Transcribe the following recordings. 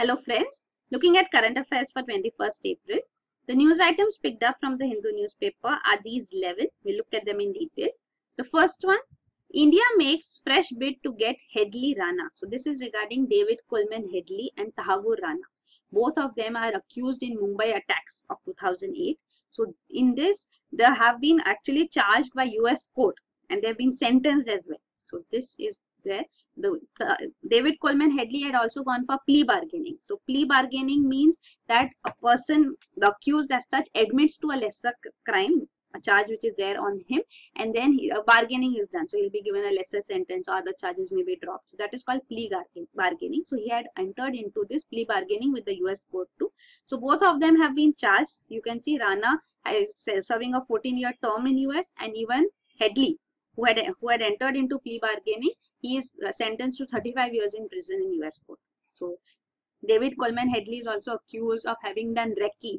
Hello friends, looking at current affairs for 21st April. The news items picked up from the Hindu newspaper are these 11. We'll look at them in detail. The first one, India makes fresh bid to get Headley Rana. So this is regarding David Coleman Headley and Tahavur Rana. Both of them are accused in Mumbai attacks of 2008. So in this, they have been actually charged by US court and they have been sentenced as well. So this is there. David Coleman Headley had also gone for plea bargaining. So plea bargaining means that a person, the accused as such, admits to a lesser crime, a charge which is there on him, and then bargaining is done. So he'll be given a lesser sentence or other charges may be dropped. So that is called plea bargaining. So he had entered into this plea bargaining with the US court too. So both of them have been charged. You can see Rana is serving a 14-year term in US, and even Headley, who had entered into plea bargaining, he is sentenced to 35 years in prison in US court. So David Coleman Headley is also accused of having done recce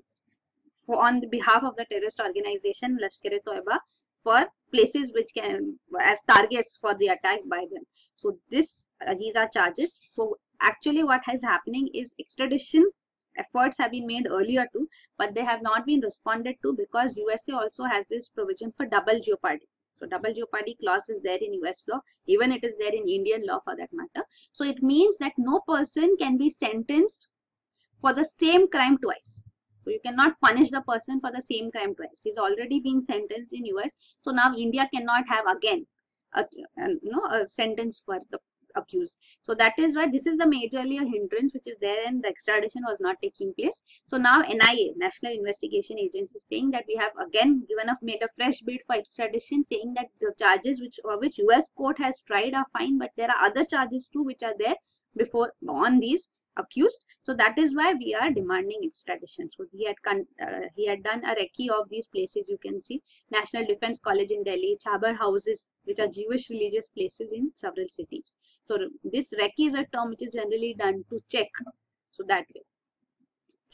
on the behalf of the terrorist organization Lashkar-e-Toiba for places which can as targets for the attack by them. So these are charges. So actually what is happening is extradition efforts have been made earlier too, but they have not been responded to because USA also has this provision for double jeopardy. So double jeopardy clause is there in US law, even it is there in Indian law for that matter. So it means that no person can be sentenced for the same crime twice. So you cannot punish the person for the same crime twice. He's already been sentenced in US. So now India cannot have again a sentence for the accused. So that is why this is the majorly a hindrance which is there, and the extradition was not taking place. So now NIA, National Investigation Agency, is saying that we have again made a fresh bid for extradition, saying that the charges which US court has tried are fine, but there are other charges too which are there before on these accused. So that is why we are demanding extradition. So he had done a recce of these places. You can see National Defense College in Delhi, Chabar houses, which are Jewish religious places in several cities. So this recce is a term which is generally done to check. So that way,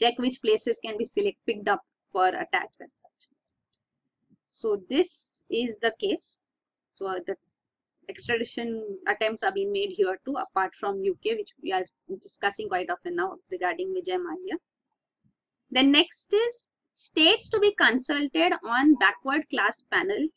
check which places can be picked up for attacks as such. So this is the case. So the extradition attempts are being made here too, apart from UK, which we are discussing quite often now regarding Vijay Mallya. Then next is states to be consulted on backward class panel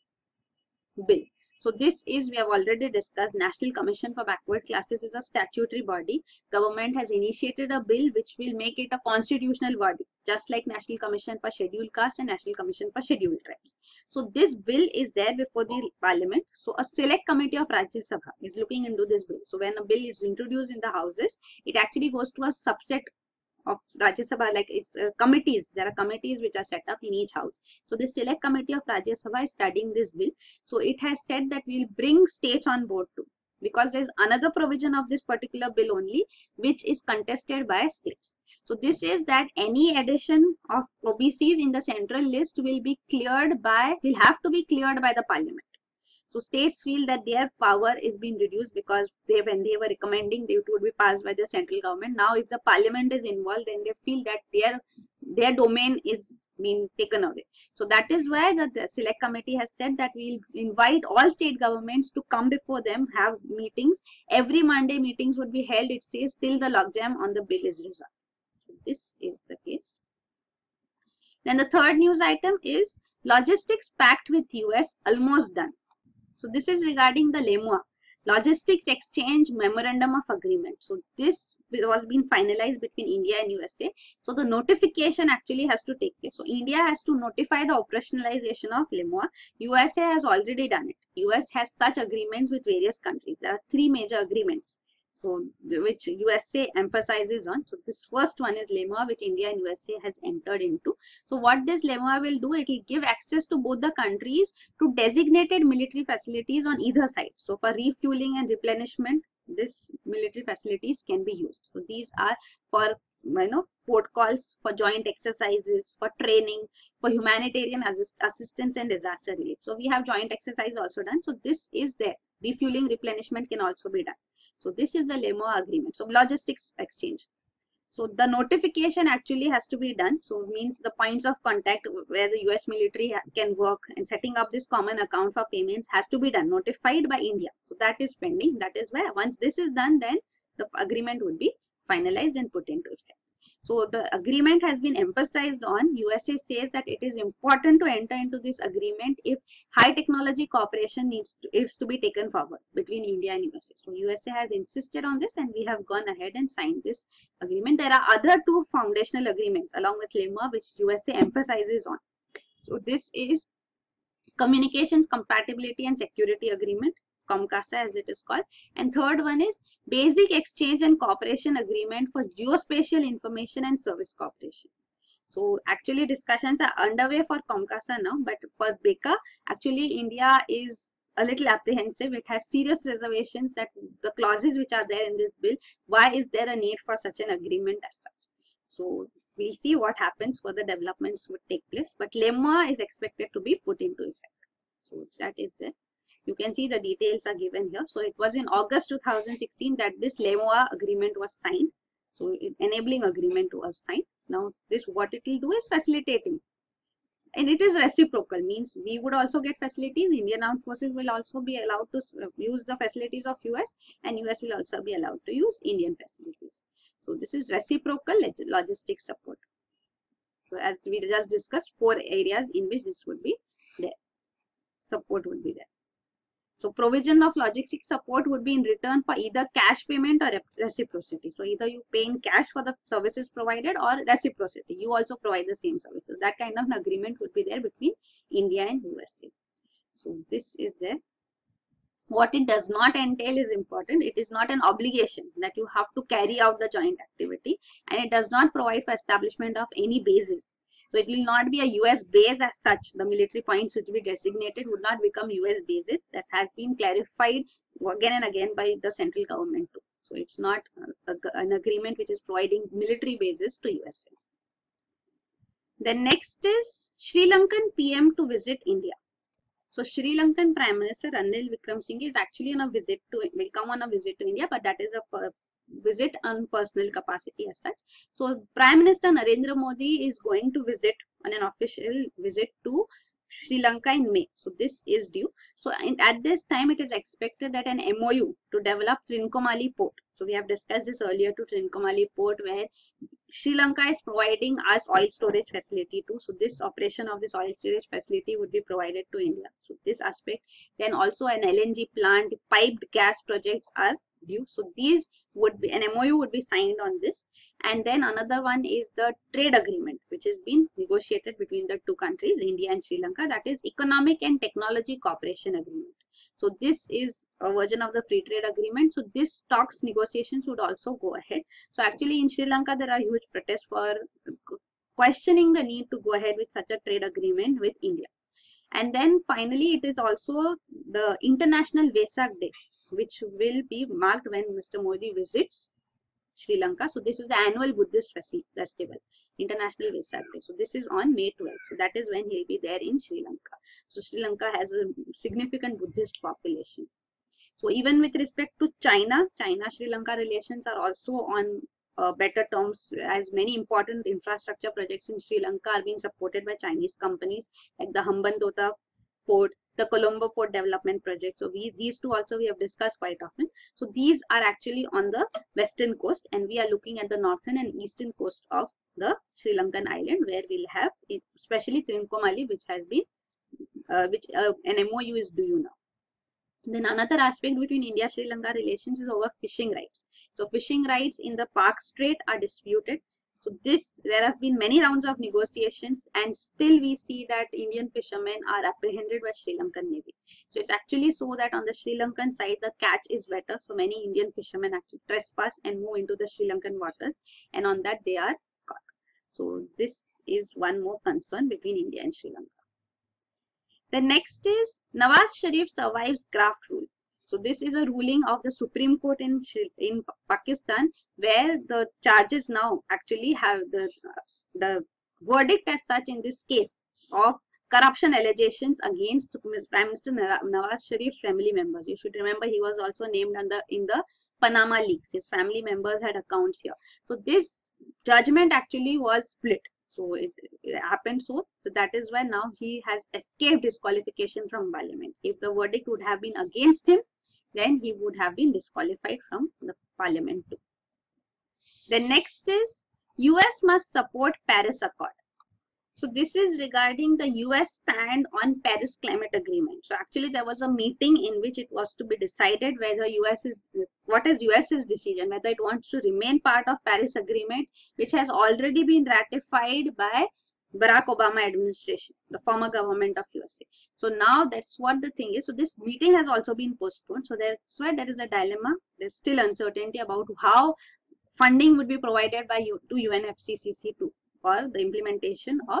bill. So this is, we have already discussed, National Commission for Backward Classes is a statutory body. Government has initiated a bill which will make it a constitutional body, just like National Commission for Scheduled Caste and National Commission for Scheduled Tribes. So this bill is there before the parliament. So a select committee of Rajya Sabha is looking into this bill. So when a bill is introduced in the houses, it actually goes to a subset of Rajya Sabha, like it's committees. There are committees which are set up in each house. So the select committee of Rajya Sabha is studying this bill. So it has said that we'll bring states on board too, because there's another provision of this particular bill only which is contested by states. So this is that any addition of OBCs in the central list will have to be cleared by the parliament. So states feel that their power is being reduced because when they were recommending, it would be passed by the central government. Now, if the parliament is involved, then they feel that their domain is being taken away. So that is why the select committee has said that we'll invite all state governments to come before them, have meetings. Every Monday meetings would be held, it says, till the logjam on the bill is resolved. So this is the case. Then the third news item is logistics pact with US almost done. So this is regarding the LEMUA, Logistics Exchange Memorandum of Agreement. So this was being finalized between India and USA. So the notification actually has to take place. So India has to notify the operationalization of LEMUA. USA has already done it. US has such agreements with various countries. There are 3 major agreements, so which USA emphasizes on. So this first one is LEMUA, which India and USA has entered into. So what this LEMUA will do, it will give access to both the countries to designated military facilities on either side. So for refueling and replenishment, this military facilities can be used. So these are for port calls, for joint exercises, for training, for humanitarian assistance and disaster relief. So we have joint exercise also done. So this is there. Refueling, replenishment can also be done. So this is the LEMUA agreement. So logistics exchange. So the notification actually has to be done. So it means the points of contact where the US military can work and setting up this common account for payments has to be done, notified by India. So that is pending. That is why once this is done, then the agreement would be finalized and put into effect. So the agreement has been emphasized on. USA says that it is important to enter into this agreement if high technology cooperation is to be taken forward between India and USA. So USA has insisted on this, and we have gone ahead and signed this agreement. There are other two foundational agreements along with LEMA which USA emphasizes on. So this is Communications Compatibility and Security Agreement, COMCASA as it is called, and third one is Basic Exchange and Cooperation Agreement for Geospatial Information and Service Cooperation. So actually discussions are underway for COMCASA now, but for BECA, actually India is a little apprehensive. It has serious reservations that the clauses which are there in this bill, why is there a need for such an agreement as such? So we'll see what happens, for the developments would take place, but LEMA is expected to be put into effect. So that is there. You can see the details are given here. So it was in August 2016 that this LEMA agreement was signed. So enabling agreement was signed. Now this, what it will do is facilitating, and it is reciprocal, means we would also get facilities. Indian Armed Forces will also be allowed to use the facilities of US, and US will also be allowed to use Indian facilities. So this is reciprocal logistic support. So as we just discussed, 4 areas in which this would be there, support would be there. So provision of logistic support would be in return for either cash payment or reciprocity. So either you pay in cash for the services provided, or reciprocity, you also provide the same services. That kind of an agreement would be there between India and USA. So this is there. What it does not entail is important. It is not an obligation that you have to carry out the joint activity, and it does not provide for establishment of any bases. So it will not be a US base as such. The military points which we designated would not become US bases. That has been clarified again and again by the central government too. So it's not an agreement which is providing military bases to USA. Then next is Sri Lankan PM to visit India. So Sri Lankan Prime Minister Ranil Wickremesinghe is actually on a visit to, will come on a visit to India, but that is a visit on personal capacity as such. So Prime Minister Narendra Modi is going to visit on an official visit to Sri Lanka in May. So this is due. So at this time it is expected that an MOU to develop Trincomalee port. So we have discussed this earlier, to Trincomalee port, where Sri Lanka is providing us oil storage facility too. So this operation of this oil storage facility would be provided to India. So this aspect. Then also an LNG plant, piped gas projects are due. So these would be, an MOU would be signed on this. And then another one is the trade agreement, which has been negotiated between the two countries, India and Sri Lanka. That is Economic and Technology Cooperation Agreement. So this is a version of the free trade agreement. So this talks negotiations would also go ahead. So actually in Sri Lanka there are huge protests for questioning the need to go ahead with such a trade agreement with India. And then finally it is also the International Vesak Day, which will be marked when Mr. Modi visits Sri Lanka. So this is the annual Buddhist festival, International Vesak Day. So this is on May 12th. So that is when he'll be there in Sri Lanka. So Sri Lanka has a significant Buddhist population. So even with respect to China, China-Sri Lanka relations are also on better terms, as many important infrastructure projects in Sri Lanka are being supported by Chinese companies, like the Hambantota port, the Colombo port development project. So these two also we have discussed quite often. So these are actually on the western coast, and we are looking at the northern and eastern coast of the Sri Lankan island, where we'll have especially Trincomalee, which has been an MOU is due now. Then another aspect between India-Sri Lanka relations is over fishing rights. So fishing rights in the Park Strait are disputed. So there have been many rounds of negotiations, and still we see that Indian fishermen are apprehended by Sri Lankan Navy. So it's actually so that on the Sri Lankan side, the catch is better. So many Indian fishermen actually trespass and move into the Sri Lankan waters, and on that they are caught. So this is one more concern between India and Sri Lanka. The next is Nawaz Sharif survives graft rule. So this is a ruling of the Supreme Court in Pakistan, where the charges now actually have the verdict as such in this case of corruption allegations against Prime Minister Nawaz Sharif's family members. You should remember he was also named in the Panama leaks. His family members had accounts here. So this judgment actually was split. So it happened so that is why now he has escaped disqualification from parliament. If the verdict would have been against him, then he would have been disqualified from the parliament too. The next is US must support Paris Accord. So this is regarding the US stand on Paris Climate Agreement. So actually there was a meeting in which it was to be decided whether what is US's decision, whether it wants to remain part of Paris Agreement, which has already been ratified by Barack Obama administration, the former government of USA. So now that's what the thing is. So this meeting has also been postponed. So that's why there is a dilemma. There's still uncertainty about how funding would be provided by to UNFCCC too for the implementation of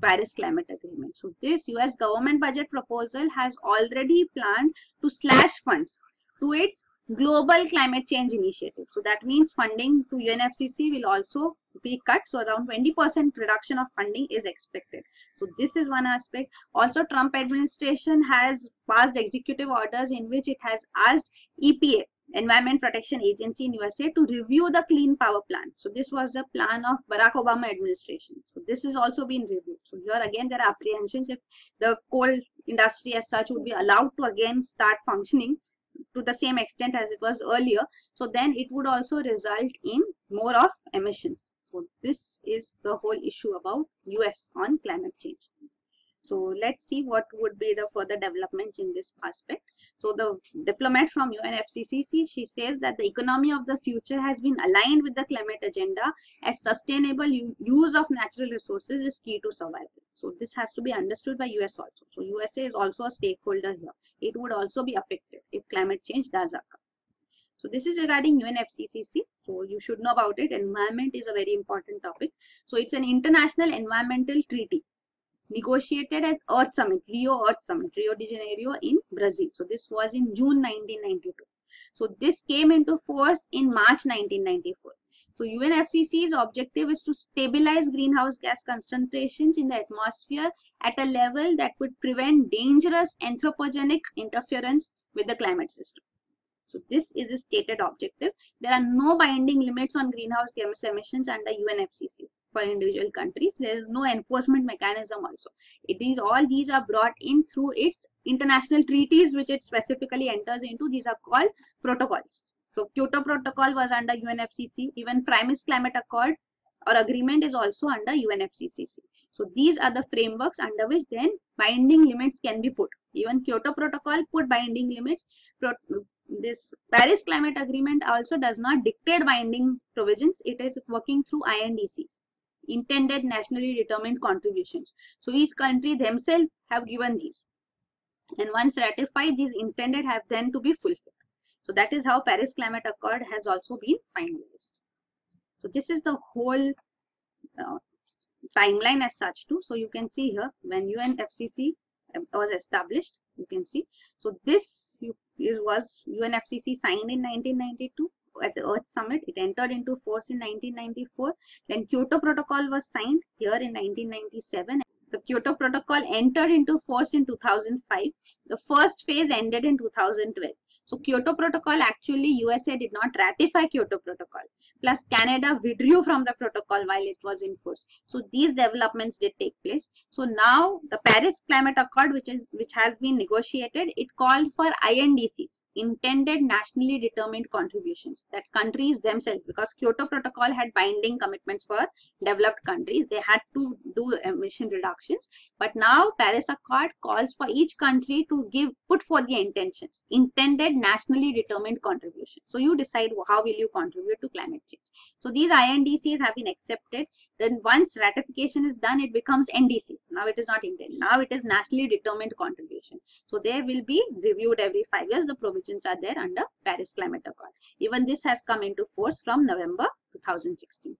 Paris Climate Agreement. So this US government budget proposal has already planned to slash funds to its global climate change initiative. So that means funding to UNFCCC will also be cut. So around 20% reduction of funding is expected. So this is one aspect. Also, Trump administration has passed executive orders in which it has asked EPA, Environment Protection Agency in USA, to review the clean power plan. So this was the plan of Barack Obama administration. So this is also been reviewed. So here again there are apprehensions if the coal industry as such would be allowed to again start functioning to the same extent as it was earlier. So then it would also result in more of emissions. So this is the whole issue about US on climate change. So let's see what would be the further developments in this aspect. So the diplomat from UNFCCC, she says that the economy of the future has been aligned with the climate agenda, as sustainable use of natural resources is key to survival. So this has to be understood by US also. So USA is also a stakeholder here. It would also be affected if climate change does occur. So this is regarding UNFCCC. So you should know about it. Environment is a very important topic. So it's an international environmental treaty negotiated at Earth Summit, Rio de Janeiro in Brazil. So this was in June 1992. So this came into force in March 1994. So UNFCCC's objective is to stabilize greenhouse gas concentrations in the atmosphere at a level that would prevent dangerous anthropogenic interference with the climate system. So this is a stated objective. There are no binding limits on greenhouse gas emissions under UNFCCC for individual countries. There is no enforcement mechanism also. All these are brought in through its international treaties which it specifically enters into. These are called protocols. So Kyoto Protocol was under UNFCCC. Even Paris Climate Accord or agreement is also under UNFCCC. So these are the frameworks under which then binding limits can be put. Even Kyoto Protocol put binding limits. This Paris Climate Agreement also does not dictate binding provisions. It is working through INDCs, intended nationally determined contributions. So each country themselves have given these, and once ratified, these intended have then to be fulfilled. So that is how Paris Climate Accord has also been finalized. So this is the whole timeline as such too. So you can see here when UNFCCC was established, you can see. So this was UNFCCC signed in 1992 at the Earth Summit. It entered into force in 1994. Then Kyoto Protocol was signed here in 1997. The Kyoto Protocol entered into force in 2005. The first phase ended in 2012. So Kyoto Protocol, actually USA did not ratify Kyoto Protocol. Plus Canada withdrew from the protocol while it was in force. So these developments did take place. So now the Paris Climate Accord, which has been negotiated, it called for INDCs, intended nationally determined contributions, that countries themselves, because Kyoto Protocol had binding commitments for developed countries, they had to do emission reductions. But now Paris Accord calls for each country to put forth the intentions, intended nationally determined contribution. So you decide how will you contribute to climate change. So these INDCs have been accepted. Then once ratification is done, it becomes NDC. Now it is not intended. Now it is nationally determined contribution. So they will be reviewed every 5 years. The provisions are there under Paris Climate Accord. Even this has come into force from November 2016.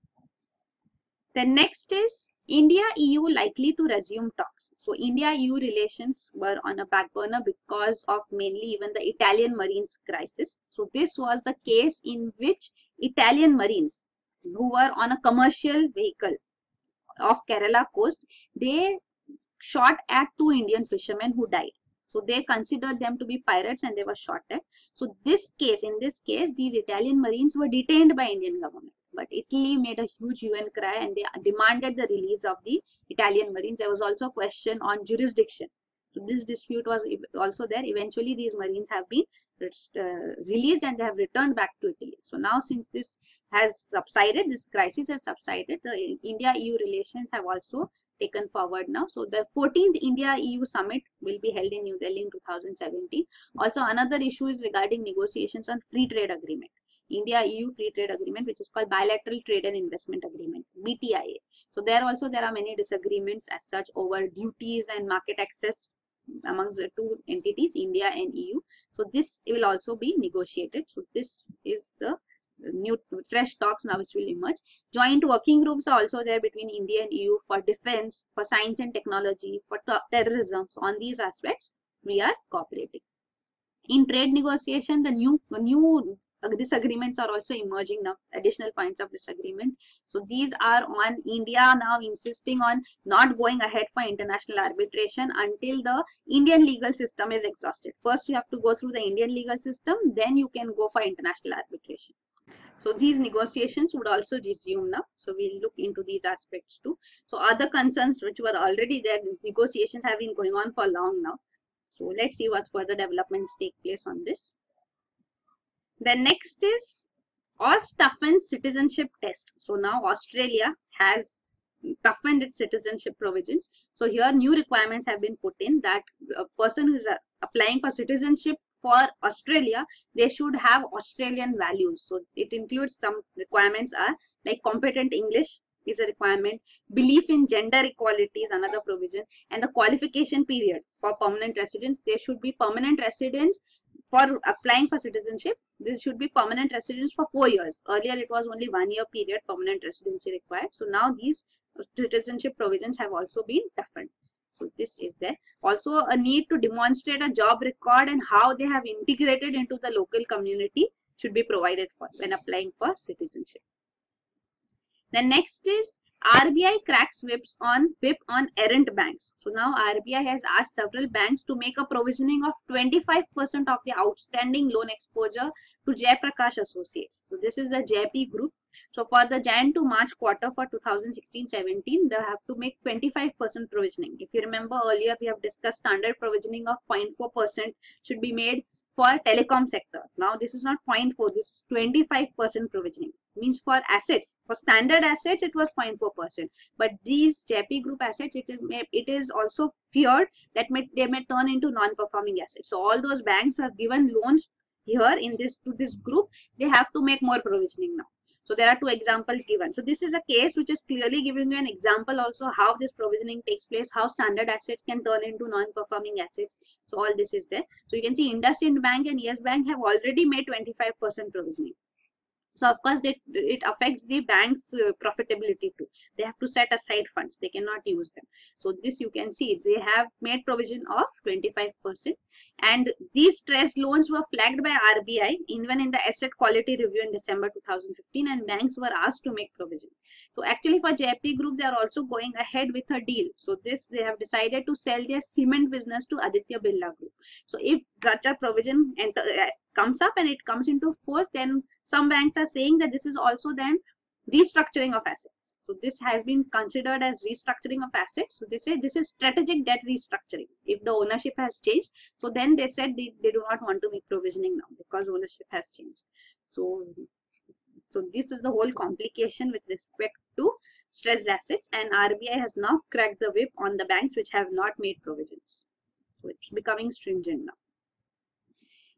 Then next is India-EU likely to resume talks. So India-EU relations were on a back burner because of mainly even the Italian Marines crisis. So this was the case in which Italian Marines who were on a commercial vehicle off Kerala coast, they shot at 2 Indian fishermen who died. So they considered them to be pirates and they were shot at. So in this case, these Italian Marines were detained by Indian government. But Italy made a huge UN cry and they demanded the release of the Italian Marines. There was also a question on jurisdiction. So this dispute was also there. Eventually, these Marines have been released and they have returned back to Italy. So now since this has subsided. This crisis has subsided. The India-EU relations have also taken forward now. So the 14th India-EU summit will be held in New Delhi in 2017. Also, another issue is regarding negotiations on free trade agreement. India-EU free trade agreement, which is called bilateral trade and investment agreement, BTIA. So there also there are many disagreements as such over duties and market access amongst the two entities, India and EU. So this will also be negotiated. So this is the new fresh talks now which will emerge. Joint working groups are also there between India and EU for defense, for science and technology, for terrorism. So on these aspects we are cooperating. In trade negotiation, the new disagreements are also emerging now, additional points of disagreement. So these are on India now insisting on not going ahead for international arbitration until the Indian legal system is exhausted. First you have to go through the Indian legal system, then you can go for international arbitration. So these negotiations would also resume now. So we'll look into these aspects too. So other concerns which were already there, these negotiations have been going on for long now. So let's see what further developments take place on this. The next is Aus toughens citizenship test. So now Australia has toughened its citizenship provisions. So here new requirements have been put in that a person who is applying for citizenship for Australia, they should have Australian values. So it includes some requirements are like competent English is a requirement, belief in gender equality is another provision, and the qualification period for permanent residents, there should be permanent residents for applying for citizenship. This should be permanent residence for 4 years. Earlier it was only 1 year period permanent residency required. So now these citizenship provisions have also been toughened. So this is there. Also a need to demonstrate a job record and how they have integrated into the local community should be provided for when applying for citizenship. The next is RBI cracks whip on errant banks. So now RBI has asked several banks to make a provisioning of 25% of the outstanding loan exposure to Jaiprakash Associates. So this is the JP group. So for the Jan to March quarter for 2016-17, they have to make 25% provisioning. If you remember earlier, we have discussed standard provisioning of 0.4% should be made for telecom sector. Now this is not 0.4, this is 25% provisioning. Means for assets, for standard assets it was 0.4%, but these JP group assets, it is also feared that they may turn into non-performing assets. So all those banks who have given loans here in this to this group, they have to make more provisioning now. So there are two examples given. So this is a case which is clearly giving you an example also how this provisioning takes place, how standard assets can turn into non-performing assets. So all this is there. So you can see IndusInd Bank and Yes Bank have already made 25% provisioning. So of course it affects the bank's profitability too. They have to set aside funds. They cannot use them. So this you can see they have made provision of 25%. And these stressed loans were flagged by RBI even in the asset quality review in December 2015, and banks were asked to make provision. So actually for JP Group, they are also going ahead with a deal. So this they have decided to sell their cement business to Aditya Birla Group. So if such a provision comes up and it comes into force, then some banks are saying that this is also then restructuring of assets. So this has been considered as restructuring of assets. So they say this is strategic debt restructuring. If the ownership has changed, so then they said they do not want to make provisioning now because ownership has changed. So this is the whole complication with respect to stressed assets, and RBI has now cracked the whip on the banks which have not made provisions. So it's becoming stringent now.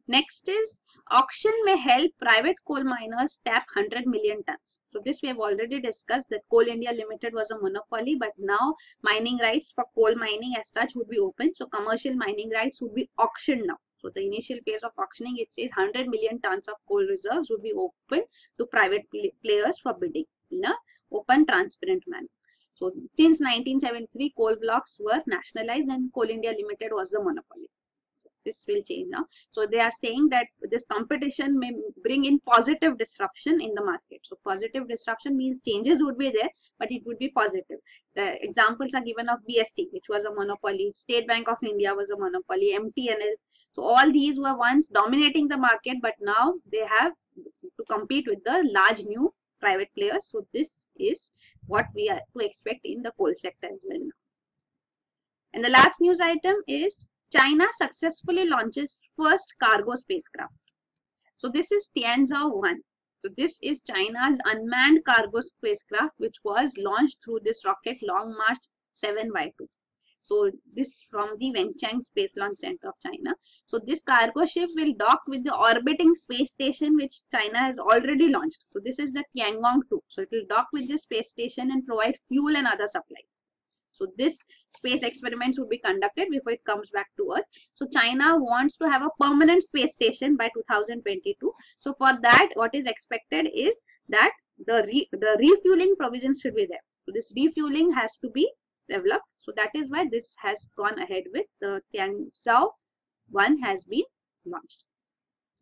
Next is auction may help private coal miners tap 100 million tons. So this we have already discussed that Coal India Limited was a monopoly, but now mining rights for coal mining as such would be open. So commercial mining rights would be auctioned now. So the initial phase of auctioning, it says 100 million tons of coal reserves would be open to private players for bidding in a open, transparent manner. So since 1973, coal blocks were nationalized and Coal India Limited was the monopoly. This will change now. So they are saying that this competition may bring in positive disruption in the market. So positive disruption means changes would be there, but it would be positive. The examples are given of BSC, which was a monopoly. State Bank of India was a monopoly. MTNL. So all these were once dominating the market, but now they have to compete with the large new private players. So this is what we are to expect in the coal sector as well now. And the last news item is China successfully launches first cargo spacecraft. So this is Tianzhou 1. So this is China's unmanned cargo spacecraft, which was launched through this rocket Long March 7Y2. So this from the Wenchang Space Launch Center of China. So this cargo ship will dock with the orbiting space station which China has already launched. So this is the Tiangong 2. So it will dock with this space station and provide fuel and other supplies. So this space experiments will be conducted before it comes back to Earth. So China wants to have a permanent space station by 2022. So for that, what is expected is that the refueling provisions should be there. So this refueling has to be developed. So that is why this has gone ahead with the Tianzhou 1 has been launched.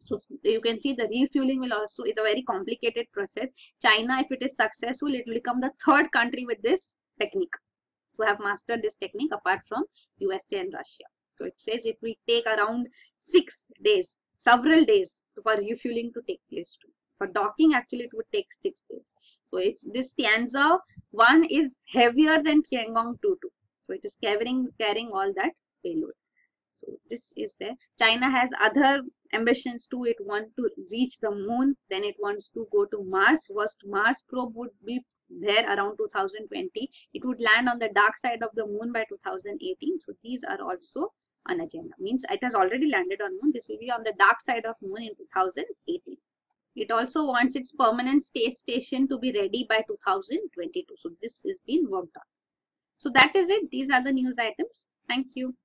So you can see the refueling will also is a very complicated process. China, if it is successful, it will become the third country with this technique to have mastered this technique apart from USA and Russia. So it says it will take around 6 days, several days for refueling to take place too. For docking, actually, it would take 6 days. So it's this Tianzhou 1 is heavier than Tiangong 2 too. So it is carrying all that payload. So this is there. China has other ambitions too. It wants to reach the moon. Then it wants to go to Mars. First Mars probe would be there around 2020. It would land on the dark side of the moon by 2018. So these are also on agenda. Means it has already landed on moon. This will be on the dark side of moon in 2018. It also wants its permanent space station to be ready by 2022. So this is being worked on. So that is it. These are the news items. Thank you.